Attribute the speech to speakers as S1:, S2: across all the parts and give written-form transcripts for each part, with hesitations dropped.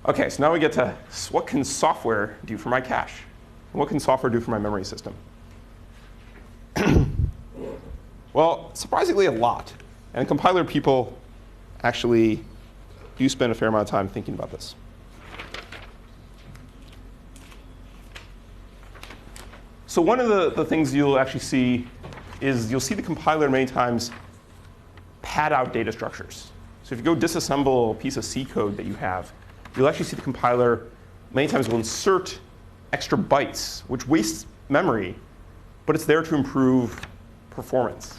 S1: OK, so now we get to what can software do for my cache? And what can software do for my memory system? Well, surprisingly a lot. And compiler people actually do spend a fair amount of time thinking about this. So one of the things you'll actually see is you'll see the compiler many times pad out data structures. So if you go disassemble a piece of C code that you have, you'll actually see the compiler many times will insert extra bytes, which wastes memory, but it's there to improve performance.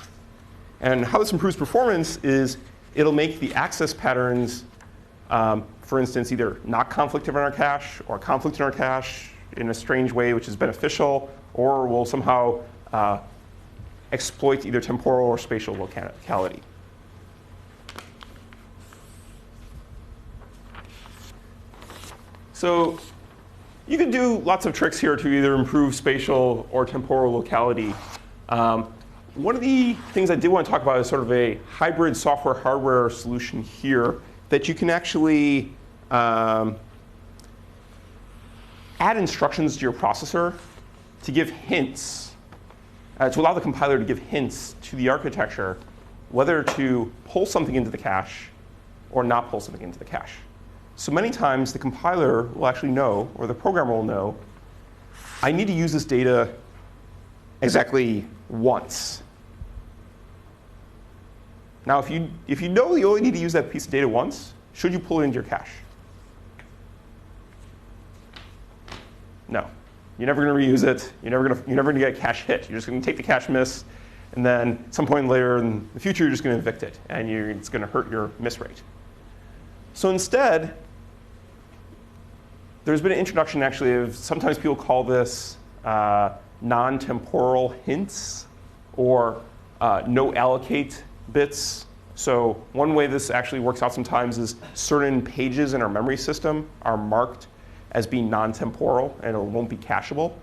S1: And how this improves performance is it'll make the access patterns, for instance, either not conflictive in our cache or conflict in our cache in a strange way, which is beneficial, or will somehow exploit either temporal or spatial locality. So you can do lots of tricks here to either improve spatial or temporal locality. One of the things I did want to talk about is sort of a hybrid software-hardware solution here that you can actually add instructions to your processor to give hints, to allow the compiler to give hints to the architecture whether to pull something into the cache or not pull something into the cache. So many times the compiler will actually know, or the programmer will know, I need to use this data exactly once. Now, if you know you only need to use that piece of data once, should you pull it into your cache? No. You're never going to reuse it. You're never going to get a cache hit. You're just going to take the cache miss, and then at some point later in the future, you're just going to evict it, and it's going to hurt your miss rate. So instead, there's been an introduction, actually, of sometimes people call this non-temporal hints or no allocate bits. So one way this actually works out sometimes is certain pages in our memory system are marked as being non-temporal, and it won't be cacheable.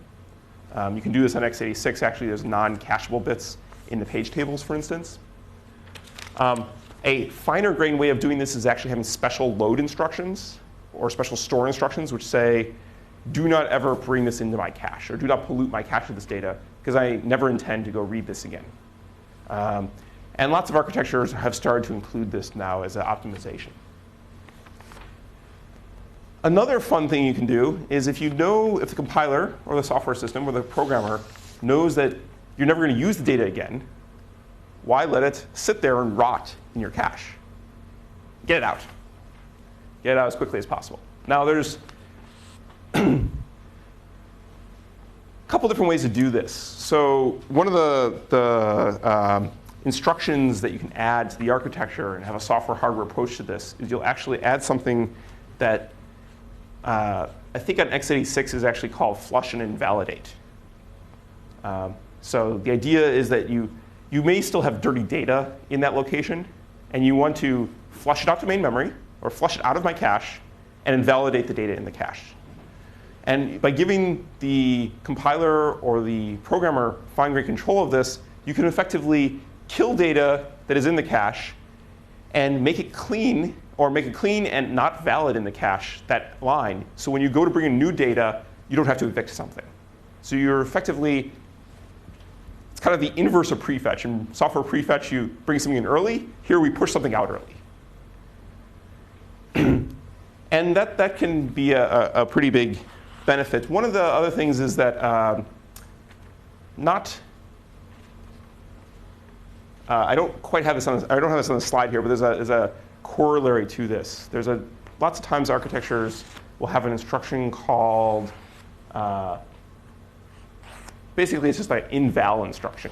S1: You can do this on x86. Actually, there's non-cacheable bits in the page tables, for instance. A finer grained way of doing this is actually having special load instructions or special store instructions, which say, do not ever bring this into my cache, or do not pollute my cache with this data, because I never intend to go read this again. And lots of architectures have started to include this now as an optimization. Another fun thing you can do is if the compiler or the software system or the programmer knows that you're never going to use the data again, why let it sit there and rot in your cache? Get it out. Get it out as quickly as possible. Now, there's a couple different ways to do this. So one of the instructions that you can add to the architecture and have a software-hardware approach to this is you'll actually add something that I think on x86 is actually called flush and invalidate. So the idea is that you may still have dirty data in that location, and you want to flush it out to main memory, or flush it out of my cache, and invalidate the data in the cache. And by giving the compiler or the programmer fine-grained control of this, you can effectively kill data that is in the cache and make it clean, or make it clean and not valid in the cache, that line. So when you go to bring in new data, you don't have to evict something. So you're effectively, it's kind of the inverse of prefetch. In software prefetch, you bring something in early. Here, we push something out early. And that can be a pretty big benefit. One of the other things is that I don't quite have this on. I don't have this on the slide here, but there's a corollary to this. Lots of times architectures will have an instruction called. Basically, it's just like inval instruction.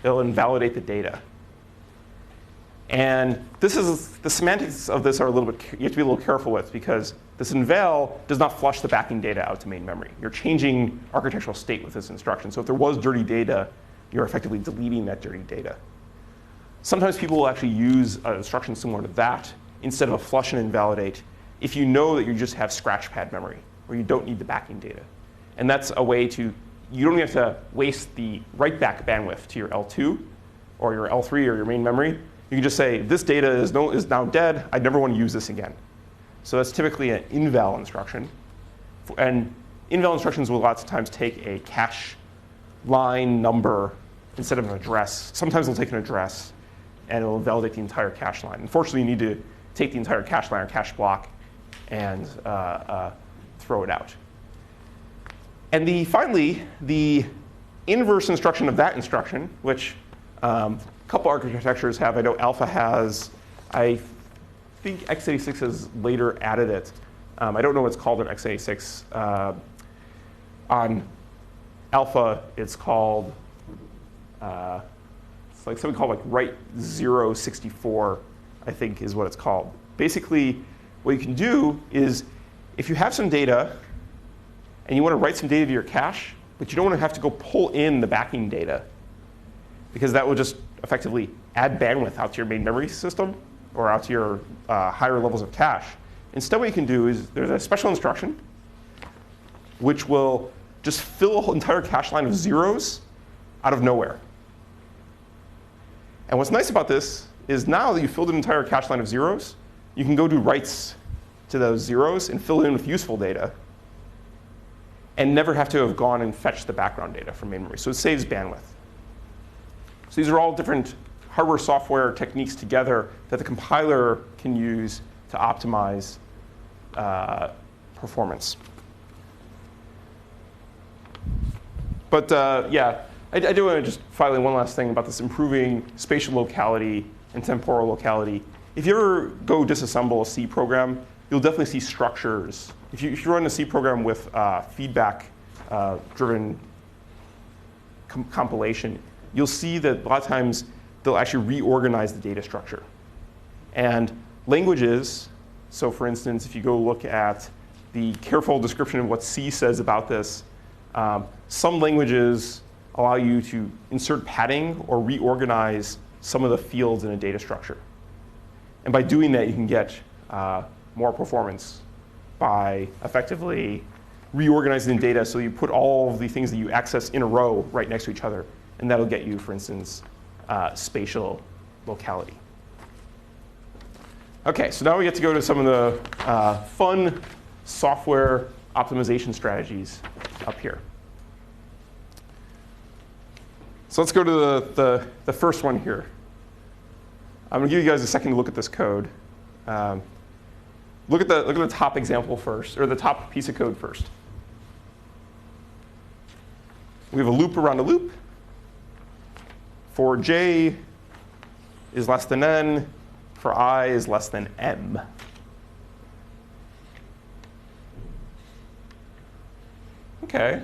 S1: It'll invalidate the data. And the semantics of this are a little bit, you have to be a little careful with, because this inval does not flush the backing data out to main memory. You're changing architectural state with this instruction. So if there was dirty data, you're effectively deleting that dirty data. Sometimes people will actually use an instruction similar to that instead of a flush and invalidate if you know that you just have scratch pad memory, or you don't need the backing data. And that's a way to, you don't have to waste the write back bandwidth to your L2 or your L3 or your main memory. You can just say, this data is now dead. I never want to use this again. So that's typically an inval instruction. And inval instructions will lots of times take a cache line number instead of an address. Sometimes they'll take an address, and it will validate the entire cache line. Unfortunately, you need to take the entire cache line or cache block and throw it out. And finally, the inverse instruction of that instruction, which a couple architectures have. I know Alpha has. I think x86 has later added it. I don't know what's called in x86. On Alpha, it's called, it's like something called like write 064, I think is what it's called. Basically, what you can do is if you have some data and you want to write some data to your cache, but you don't want to have to go pull in the backing data, because that will just effectively add bandwidth out to your main memory system or out to your higher levels of cache. Instead, what you can do is there's a special instruction which will just fill an entire cache line of zeros out of nowhere. And what's nice about this is now that you've filled an entire cache line of zeros, you can go do writes to those zeros and fill it in with useful data and never have to have gone and fetched the background data from main memory. So it saves bandwidth. So these are all different hardware software techniques together that the compiler can use to optimize performance. But yeah, I do want to just finally one last thing about this improving spatial locality and temporal locality. If you ever go disassemble a C program, you'll definitely see structures. If you run a C program with feedback-driven compilation, you'll see that a lot of times they'll actually reorganize the data structure. And languages, so for instance, if you go look at the careful description of what C says about this, some languages allow you to insert padding or reorganize some of the fields in a data structure. And by doing that, you can get more performance by effectively reorganizing the data so you put all of the things that you access in a row right next to each other. And that'll get you, for instance, spatial locality. OK, so now we get to go to some of the fun software optimization strategies up here. So let's go to the first one here. I'm going to give you guys a second to look at this code. Look at the top example first, or the top piece of code first. We have a loop around a loop. For j is less than n, for I is less than m. OK.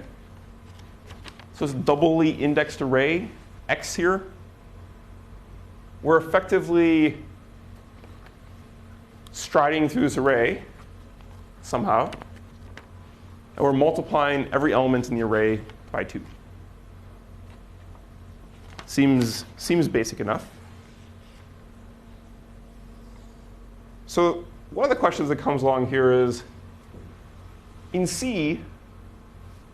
S1: So it's a doubly indexed array, x here. We're effectively striding through this array somehow. And we're multiplying every element in the array by 2. Seems basic enough. So one of the questions that comes along here is, in C,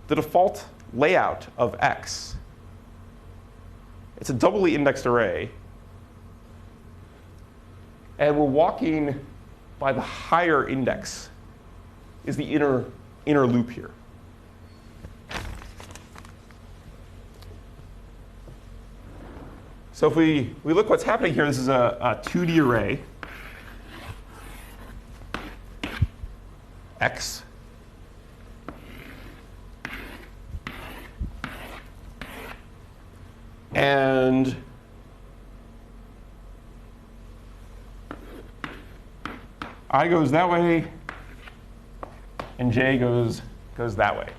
S1: the default layout of x, it's a doubly indexed array. And we're walking by the higher index is the inner loop here. So if we look what's happening here, this is a 2D array, x. And I goes that way, and j goes that way.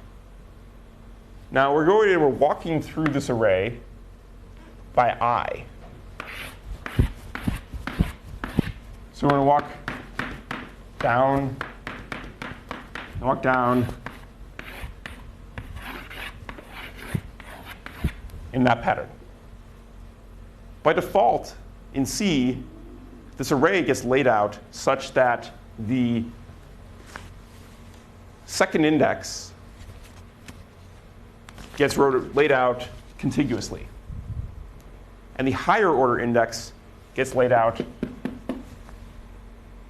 S1: Now we're walking through this array by I. So we're going to walk down, in that pattern. By default, in C, this array gets laid out such that the second index gets laid out contiguously. And the higher order index gets laid out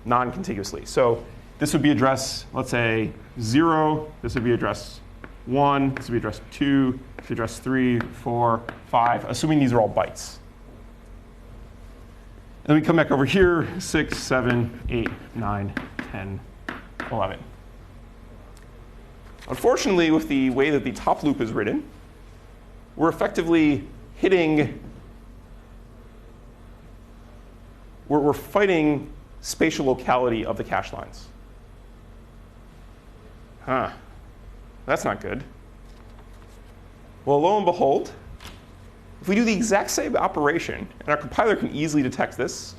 S1: non-contiguously. So this would be address, let's say, 0. This would be address 1. This would be address 2. This would be address 3, 4, 5, assuming these are all bytes. And we come back over here, 6, 7, 8, 9, 10, 11. Unfortunately, with the way that the top loop is written, we're effectively hitting, we're fighting spatial locality of the cache lines. That's not good. Well, lo and behold, if we do the exact same operation, and our compiler can easily detect this,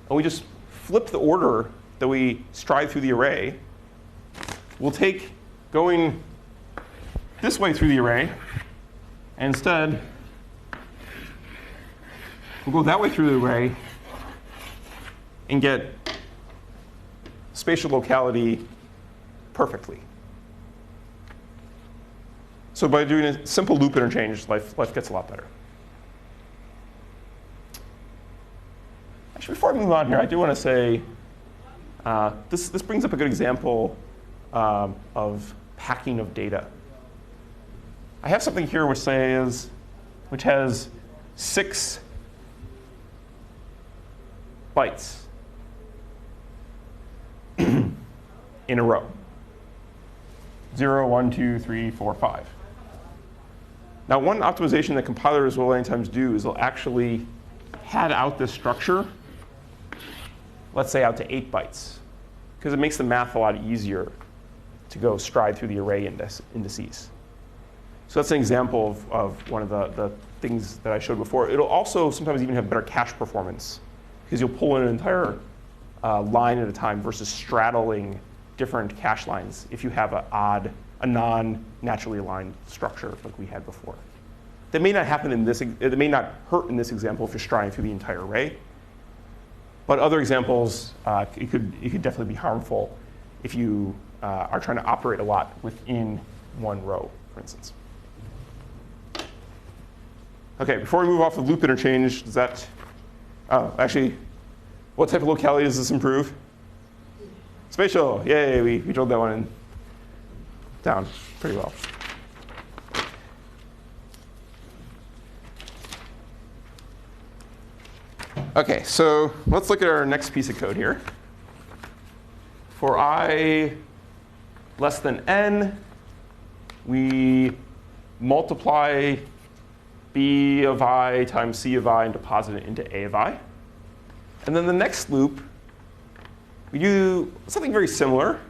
S1: and we just flip the order that we stride through the array, we'll take going this way through the array, and instead, we'll go that way through the array and get spatial locality perfectly. So by doing a simple loop interchange, life gets a lot better. Actually, before I move on here, I do want to say this brings up a good example of packing of data. I have something here which has 6 bytes in a row. 0, 1, 2, 3, 4, 5. Now, one optimization that compilers will many times do is they'll actually pad out this structure, let's say out to 8 bytes, because it makes the math a lot easier to go stride through the array indices. So that's an example of one of the things that I showed before. It'll also sometimes even have better cache performance, because you'll pull in an entire line at a time versus straddling different cache lines if you have a non-naturally aligned structure like we had before. That may not happen in this, it may not hurt in this example if you're striding through the entire array. But other examples, it could definitely be harmful if you are trying to operate a lot within one row, for instance. OK, before we move off of loop interchange, does that, actually, what type of locality does this improve? Spatial, yay, we drilled that one in down pretty well. OK, so let's look at our next piece of code here. For I less than n, we multiply b of I times c of I and deposit it into a of I. And then the next loop, we do something very similar.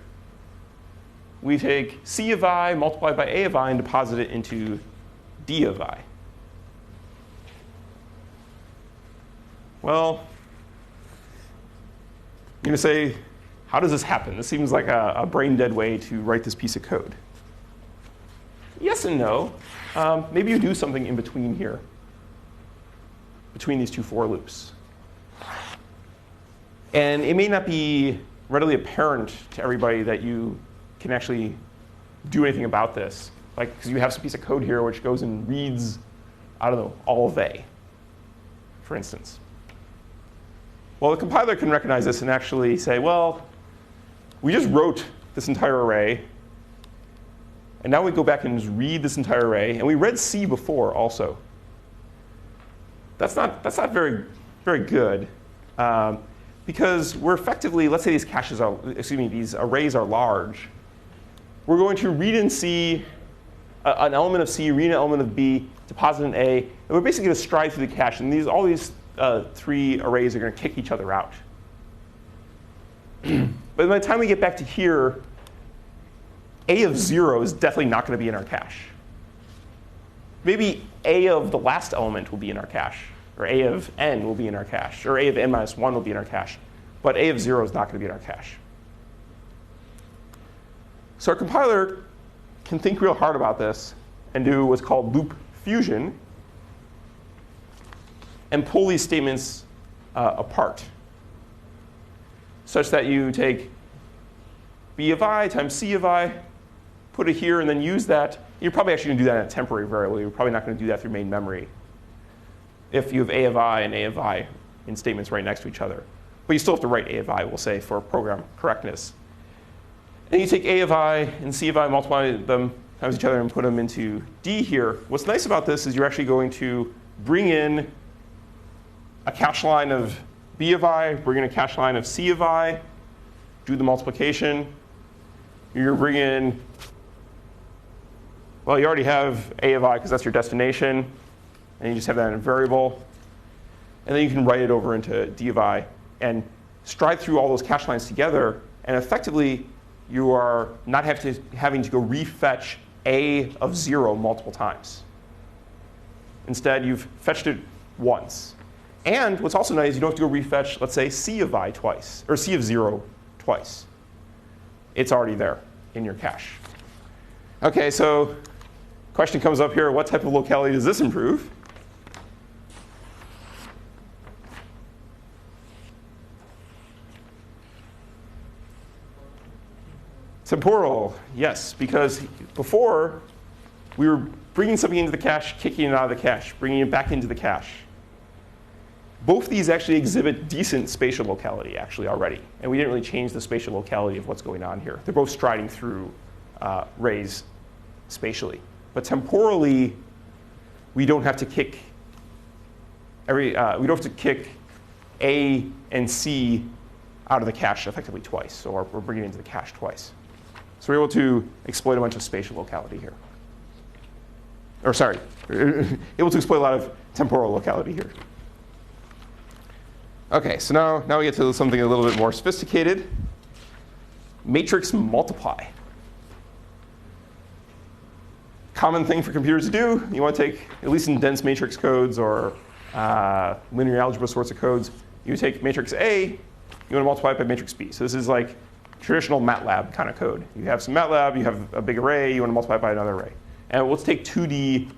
S1: We take c of I multiplied by a of I and deposit it into d of I. Well, you're going to say, how does this happen? This seems like a brain-dead way to write this piece of code. Yes and no. Maybe you do something in between here, between these two for loops. And it may not be readily apparent to everybody that you can actually do anything about this. Like, because you have some piece of code here which goes and reads, I don't know, all of A, for instance. Well, the compiler can recognize this and actually say, well, we just wrote this entire array. And now we go back and just read this entire array. And we read C before also. That's not very good. Because we're effectively, let's say these arrays are large. We're going to read in C an element of C, read an element of B, deposit an A. And we're basically going to stride through the cache. And all these 3 arrays are going to kick each other out. But by the time we get back to here, A of 0 is definitely not going to be in our cache. Maybe A of the last element will be in our cache, or A of n will be in our cache, or A of n minus 1 will be in our cache. But A of 0 is not going to be in our cache. So our compiler can think real hard about this and do what's called loop fusion and pull these statements apart, such that you take B of I times C of I, put it here, and then use that. You're probably actually going to do that in a temporary variable. You're probably not going to do that through main memory if you have A of I and A of I in statements right next to each other. But you still have to write A of I, we'll say, for program correctness. And you take A of I and C of I, multiply them times each other, and put them into D here. What's nice about this is you're actually going to bring in a cache line of B of I, bring in a cache line of C of I, do the multiplication. You're bringing in, well, you already have A of I because that's your destination, and you just have that in a variable. And then you can write it over into D of I and stride through all those cache lines together, and effectively you are not having to go refetch A of 0 multiple times. Instead, you've fetched it once. And what's also nice is you don't have to go refetch, let's say, C of I twice, or C of 0 twice. It's already there in your cache. OK, so question comes up here, what type of locality does this improve? Temporal, yes, because before we were bringing something into the cache, kicking it out of the cache, bringing it back into the cache. Both these actually exhibit decent spatial locality actually already, and we didn't really change the spatial locality of what's going on here. They're both striding through arrays spatially, but temporally, we don't have to kick we don't have to kick A and C out of the cache effectively twice, or we're bringing it into the cache twice. So we're able to exploit a bunch of spatial locality here. Or sorry, able to exploit a lot of temporal locality here. OK, so now we get to something a little bit more sophisticated. Matrix multiply. Common thing for computers to do. You want to take, at least in dense matrix codes or linear algebra sorts of codes, you take matrix A, you want to multiply it by matrix B. So this is like traditional MATLAB kind of code. You have some MATLAB, you have a big array, you want to multiply it by another array. And let's take 2D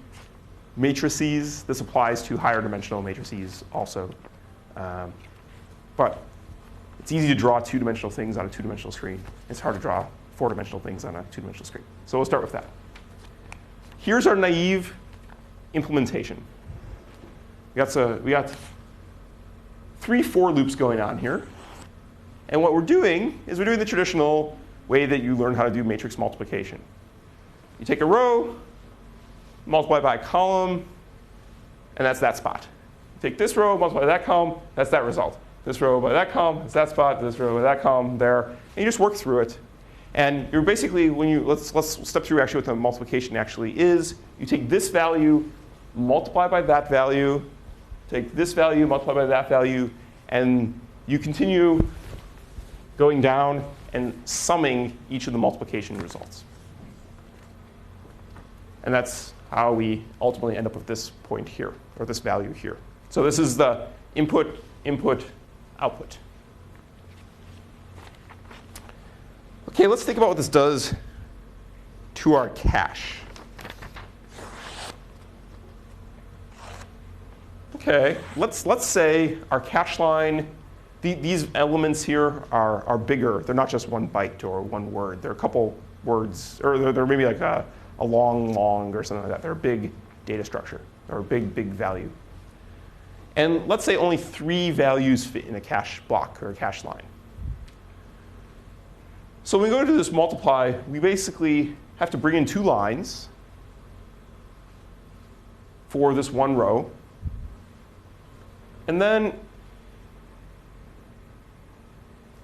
S1: matrices. This applies to higher dimensional matrices also. But it's easy to draw two-dimensional things on a two-dimensional screen. It's hard to draw four-dimensional things on a two-dimensional screen. So we'll start with that. Here's our naive implementation. We got 3 for loops going on here. And what we're doing is we're doing the traditional way that you learn how to do matrix multiplication. You take a row, multiply by a column, and that's that spot. You take this row, multiply by that column, that's that result. This row by that column, that's that spot. This row by that column, there. And you just work through it. And you're basically, let's step through actually what the multiplication actually is. You take this value, multiply by that value, take this value, multiply by that value, and you continue going down and summing each of the multiplication results. And that's how we ultimately end up with this point here, or this value here. So this is the input, input, output. OK, let's think about what this does to our cache. OK, let's say our cache line, these elements here are bigger. They're not just 1 byte or 1 word. They're a couple words, or they're maybe like a long or something like that. They're a big data structure, or a big value. And let's say only 3 values fit in a cache block or a cache line. So when we go to this multiply, we basically have to bring in 2 lines for this 1 row. And then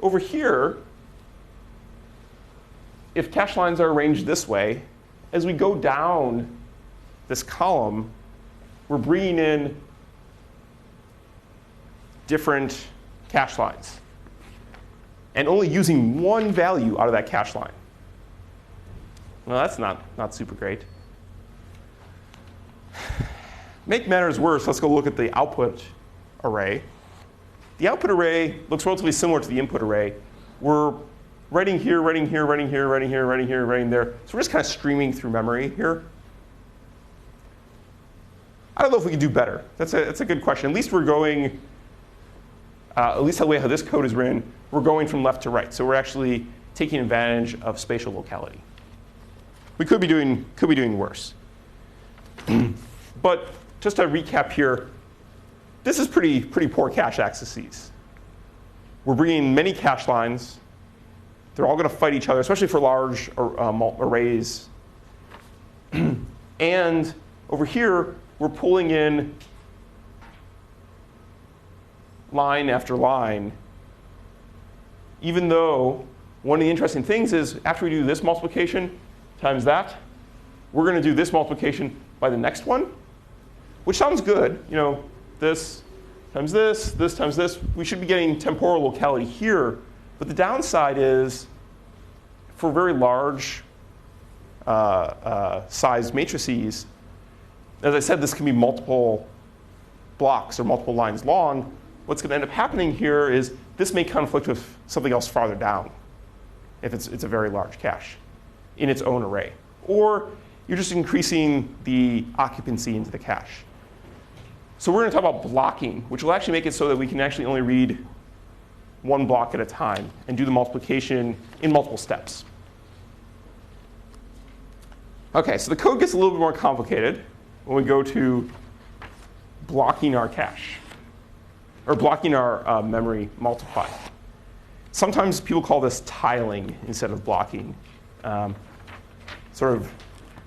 S1: over here, if cache lines are arranged this way, as we go down this column, we're bringing in different cache lines and only using 1 value out of that cache line. Well, that's not super great. Make matters worse, let's go look at the output array. The output array looks relatively similar to the input array. We're writing here, writing here, writing here, writing here, writing here, writing there. So we're just kind of streaming through memory here. I don't know if we can do better. That's a good question. At least we're going, at least the way how this code is written, we're going from left to right. So we're actually taking advantage of spatial locality. We could be doing worse. But just to recap here, this is pretty poor cache accesses. We're bringing many cache lines They're all going to fight each other, especially for large arrays. And over here, we're pulling in line after line, even though one of the interesting things is after we do this multiplication times that, we're going to do this multiplication by the next one, which sounds good. You know, this times this times this. We should be getting temporal locality here. But the downside is for very large sized matrices, as I said, this can be multiple blocks or multiple lines long. What's going to end up happening here is this may conflict with something else farther down if it's a very large cache in its own array. Or you're just increasing the occupancy into the cache. So we're going to talk about blocking, which will actually make it so that we can actually only read one block at a time and do the multiplication in multiple steps. OK, so the code gets a little bit more complicated when we go to blocking our cache, or blocking our memory multiply. Sometimes people call this tiling instead of blocking. I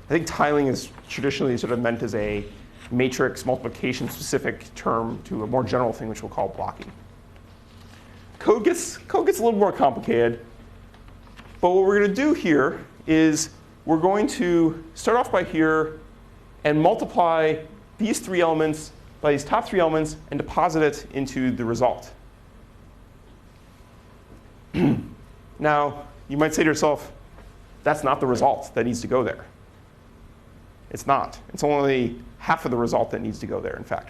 S1: think tiling is traditionally sort of meant as a matrix multiplication specific term to a more general thing, which we'll call blocking. Code gets a little more complicated. But what we're going to do here is we're going to start off by here and multiply these three elements by these top three elements and deposit it into the result. Now, you might say to yourself, that's not the result that needs to go there. It's not. It's only half of the result that needs to go there, in fact.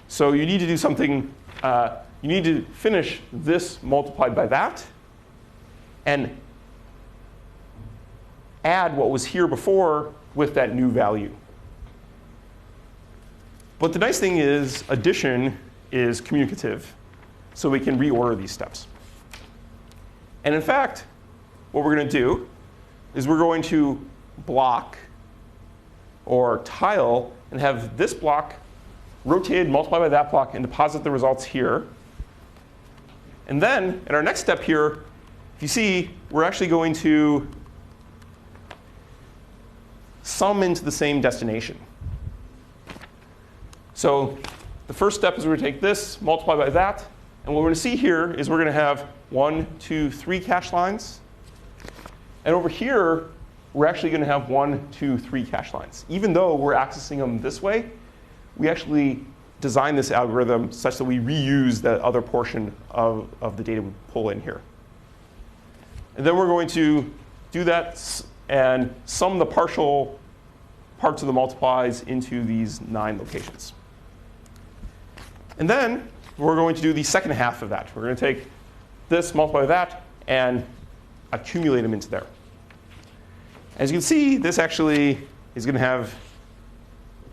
S1: So you need to do something. You need to finish this multiplied by that and add what was here before with that new value. But the nice thing is addition is communicative, so we can reorder these steps. And in fact, what we're going to do is we're going to block or tile and have this block rotated, multiplied by that block, and deposit the results here. And then, in our next step here, if you see, we're actually going to sum into the same destination. So the first step is we're going to take this, multiply by that. And what we're going to see here is we're going to have 1, 2, 3 cache lines. And over here, we're actually going to have 1, 2, 3 cache lines. Even though we're accessing them this way, we actually designed this algorithm such that we reuse the other portion of the data we pull in here. And then we're going to do that and sum the partial parts of the multiplies into these 9 locations. And then we're going to do the second half of that. We're going to take this, multiply that, and accumulate them into there. As you can see, this actually is going to have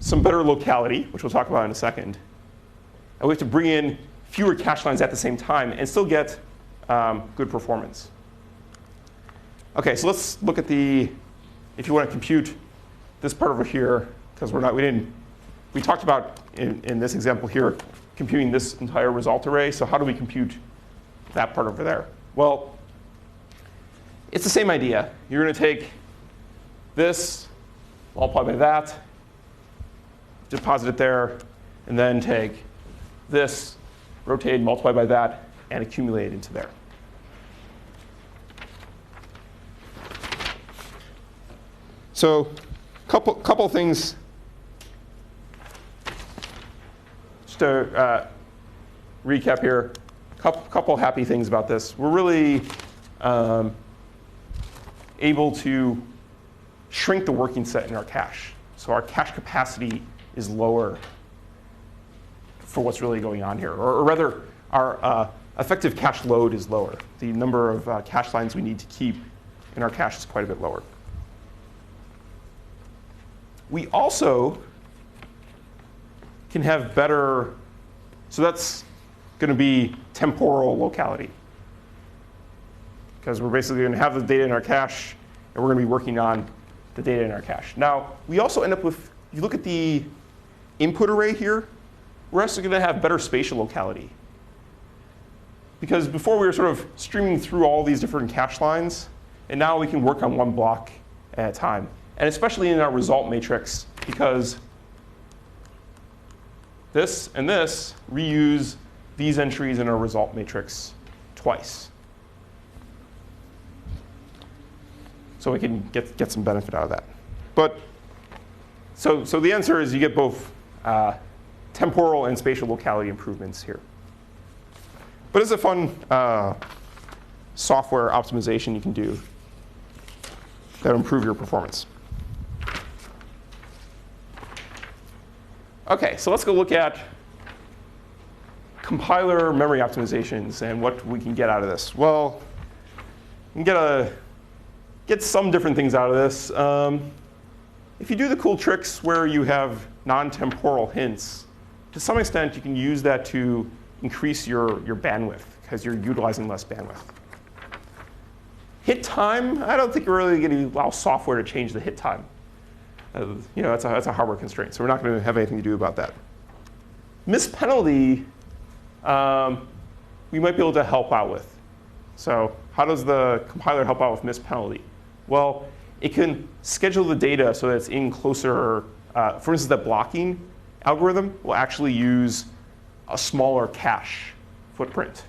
S1: some better locality, which we'll talk about in a second. And we have to bring in fewer cache lines at the same time and still get good performance. OK, so let's look at the, if you want to compute this part over here, because we talked about in this example here, computing this entire result array. So how do we compute that part over there? Well, it's the same idea. You're going to take this, multiply by that, deposit it there, and then take this, rotate, multiply by that, and accumulate it into there. So couple things just to recap here. Couple happy things about this. We're really able to shrink the working set in our cache. So our cache capacity is lower for what's really going on here. Or rather, our effective cache load is lower. The number of cache lines we need to keep in our cache is quite a bit lower. We also can have better, so that's going to be temporal locality. Because we're basically going to have the data in our cache, and we're going to be working on the data in our cache. Now, we also end up with, if you look at the input array here, we're actually going to have better spatial locality. Because before we were sort of streaming through all these different cache lines, and now we can work on one block at a time. And especially in our result matrix, because this and this reuse these entries in our result matrix twice. So we can get some benefit out of that. But so the answer is you get both temporal and spatial locality improvements here. But it's a fun software optimization you can do that'll improve your performance. OK, so let's go look at compiler memory optimizations and what we can get out of this. Well, we can get some different things out of this. If you do the cool tricks where you have non-temporal hints, to some extent you can use that to increase your bandwidth because you're utilizing less bandwidth. Hit time, I don't think you're really going to allow software to change the hit time. That's a hardware constraint, so we're not going to have anything to do about that. Miss penalty, we might be able to help out with. So how does the compiler help out with miss penalty? Well, it can schedule the data so that it's in closer. For instance, the blocking algorithm will actually use a smaller cache footprint.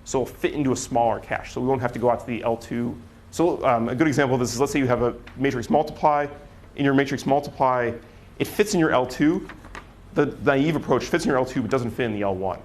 S1: So it'll fit into a smaller cache. So we won't have to go out to the L2. So a good example of this is, let's say you have a matrix multiply. In your matrix multiply, it fits in your L2. The naive approach fits in your L2 but doesn't fit in the L1.